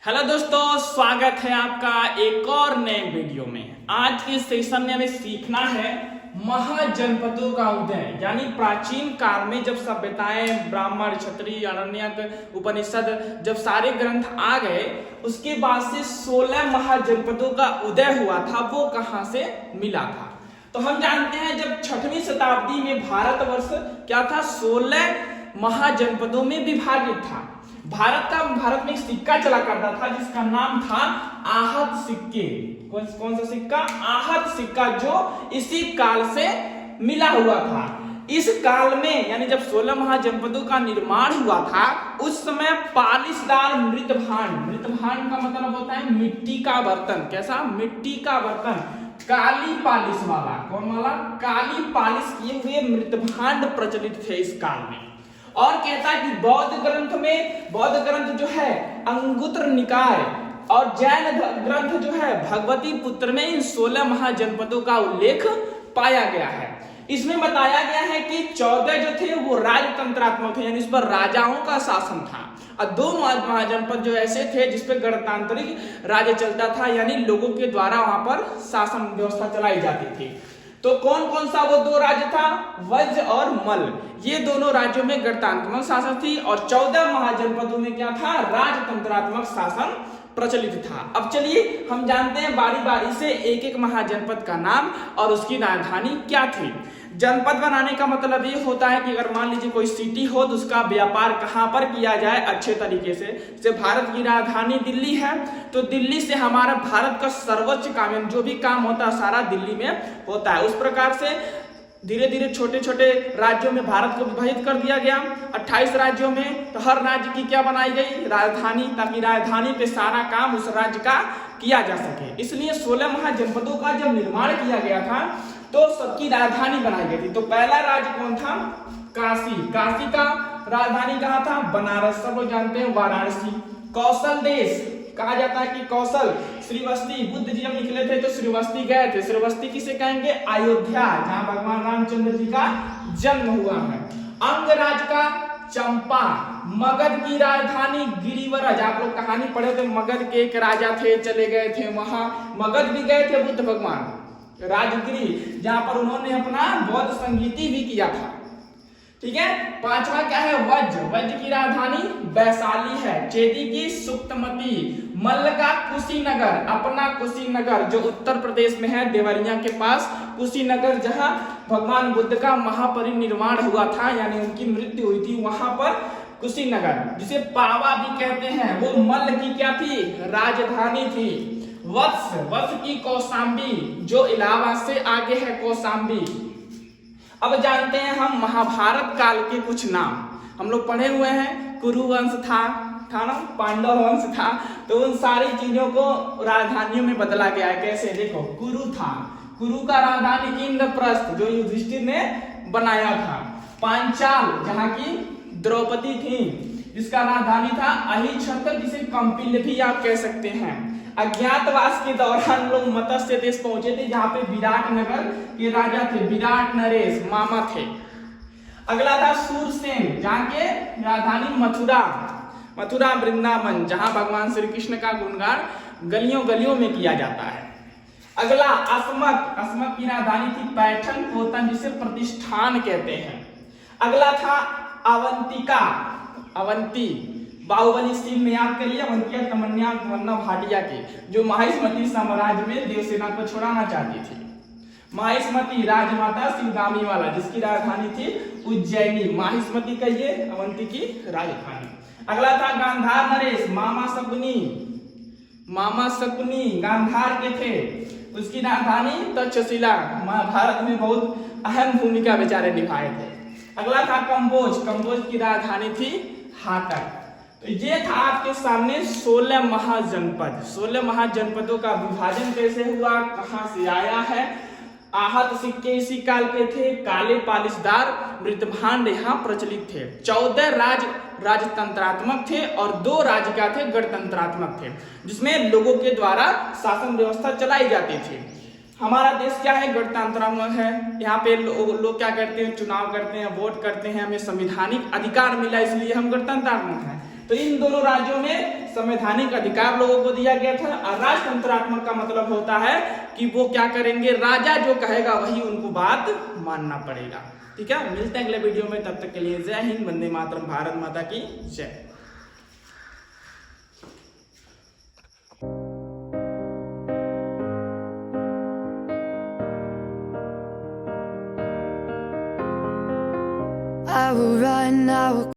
Hello दोस्तों, स्वागत है आपका एक और नए वीडियो में। आज के सेशन में हमें सीखना है महाजनपदों का उदय, यानी प्राचीन काल में जब सभ्यताएं, ब्राह्मण, क्षत्रिय, आरण्यक, उपनिषद जब सारे ग्रंथ आ गए, उसके बाद से 16 महाजनपदों का उदय हुआ था। वो कहां से मिला था? तो हम जानते हैं जब 6वीं शताब्दी में भारतवर्ष क्या था, 16 महाजनपदों में विभाजित था। भारत में एक सिक्का चला करता था जिसका नाम था आहत सिक्के। कौन सा सिक्का? आहत सिक्का, जो इसी काल से मिला हुआ था। इस काल में यानी जब 16 महाजनपदों का निर्माण हुआ था, उस समय पालिशदार मृतभांड का मतलब होता है मिट्टी का बर्तन। कैसा? मिट्टी का बर्तन, काली पालिश वाला। कौन वाला? काली पालिश किए हुए मृतभांड प्रचलित थे इस काल में। और कहता है कि बौद्ध ग्रंथ जो है अंगुत्र निकाय और जैन ग्रंथ जो है भगवती पुत्र में इन 16 महाजनपदों का उल्लेख पाया गया है। इसमें बताया गया है कि 14 जो थे वो राजतंत्रात्मक थे, यानी इस पर राजाओं का शासन था, और 2 महाजनपद जो ऐसे थे जिसपे गणतांत्रिक राज्य चलता था, यानी लोगों के द्वारा वहां पर शासन व्यवस्था चलाई जाती थी। तो कौन कौन सा वो 2 राज्य था? वज्र और मल्ल। ये दोनों राज्यों में गणतांत्रिक शासन थी और 14 महाजनपदों में क्या था? राजतंत्रात्मक शासन प्रचलित था। अब चलिए हम जानते हैं बारी बारी से एक एक महाजनपद का नाम और उसकी राजधानी क्या थी। जनपद बनाने का मतलब ये होता है कि अगर मान लीजिए कोई सिटी हो तो उसका व्यापार कहाँ पर किया जाए अच्छे तरीके से। जैसे भारत की राजधानी दिल्ली है, तो दिल्ली से हमारा भारत का सर्वोच्च काम, जो भी काम होता है सारा दिल्ली में होता है। उस प्रकार से धीरे धीरे छोटे छोटे राज्यों में भारत को विभाजित कर दिया गया, 28 राज्यों में। तो हर राज्य की क्या बनाई गई? राजधानी, ताकि राजधानी पे सारा काम उस राज्य का किया जा सके। इसलिए 16 महाजनपदों का जब निर्माण किया गया था तो सबकी राजधानी बनाई गई थी। तो पहला राज्य कौन था? काशी। काशी का राजधानी कहाँ था? बनारस। सब लोग जानते हैं वाराणसी। कौशल देश कहा जाता है कि कौशल, श्रीवस्ती, बुद्ध जी जब निकले थे तो श्रीवस्ती गए थे। श्रीवस्ती किसे कहेंगे? अयोध्या, जहां भगवान रामचंद्र जी का जन्म हुआ है। अंगराज का चंपा। मगध की राजधानी गिरिवराज। आप लोग कहानी पढ़े थे, मगध के एक राजा थे, चले गए थे वहां, मगध भी गए थे बुद्ध भगवान। राजगिरी, जहां पर उन्होंने अपना बौद्ध संगीति भी किया था। ठीक है। 5वां क्या है? वज्र। वज्र की राजधानी वैशाली है। चेदी की सुक्तमती। मल्ल का कुशीनगर, अपना कुशीनगर जो उत्तर प्रदेश में है, देवरिया के पास कुशीनगर, जहां भगवान बुद्ध का महापरिनिर्वाण हुआ था, यानी उनकी मृत्यु हुई थी, वहां पर कुशीनगर, जिसे पावा भी कहते हैं, वो मल्ल की क्या थी? राजधानी थी। वत्स की कौशाम्बी, जो इलाहाबाद से आगे है, कौशाम्बी। अब जानते हैं हम महाभारत काल के कुछ नाम। हम लोग पढ़े हुए हैं, कुरु वंश था ना, पांडव वंश था। तो उन सारी चीजों को राजधानियों में बदला गया है। कैसे? देखो, कुरु था, कुरु का राजधानी इंद्रप्रस्थ, जो युधिष्ठिर ने बनाया था। पांचाल, जहां की द्रौपदी थी, जिसका राजधानी था अहिच्छत्र, जिसे कौंपिल्य भी आप कह सकते हैं। अज्ञातवास के दौरान लोग मत्स्य देश पहुंचे थे, जहां पे विराट नगर के राजा थे, विराट नरेश मामा थे। अगला था सूरसेन, जहां के राजधानी मथुरा वृंदावन, जहां भगवान श्री कृष्ण का गुणगान गलियों गलियों में किया जाता है। अगला अस्मक की राजधानी थी पैठन पोतन, जिसे प्रतिष्ठान कहते हैं। अगला था अवंती, बाहुबली सीन में याद करिए, अवंतिया तमन्ना भाटिया की, जो माहिष्मती साम्राज्य में देवसेना को छुड़ाना चाहती थी। माहिष्मती राजमाता शिवगामी वाला, जिसकी राजधानी थी उज्जैनी। माहिष्मती का ये अवंती की राजधानी। अगला था गांधार नरेश, मामा शकुनी गांधार के थे, उसकी राजधानी तक्षशिला। महाभारत में बहुत अहम भूमिका बेचारे निभाए थे। अगला था कंबोज की राजधानी थी हाटक। तो ये था आपके सामने 16 महाजनपद। 16 महाजनपदों का विभाजन कैसे हुआ, कहां से आया है। आहत सिक्के इसी काल के थे। काले पालिशदार मृतभांड यहाँ प्रचलित थे। 14 राजतंत्रात्मक थे और 2 राज्य क्या थे? गणतंत्रात्मक थे, जिसमें लोगों के द्वारा शासन व्यवस्था चलाई जाती थी। हमारा देश क्या है? गणतंत्रात्मक है। यहाँ पे लोग क्या करते हैं? चुनाव करते हैं, वोट करते हैं, हमें संवैधानिक अधिकार मिला, इसलिए हम गणतंत्रात्मक हैं। तो इन दोनों राज्यों में संवैधानिक अधिकार लोगों को दिया गया था। और राजतंत्रात्मक का मतलब होता है कि वो क्या करेंगे, राजा जो कहेगा वही उनको बात मानना पड़ेगा। ठीक है, मिलते हैं अगले वीडियो में, तब तक के लिए जय हिंद, वंदे मातरम, भारत माता की जय। I will run, I will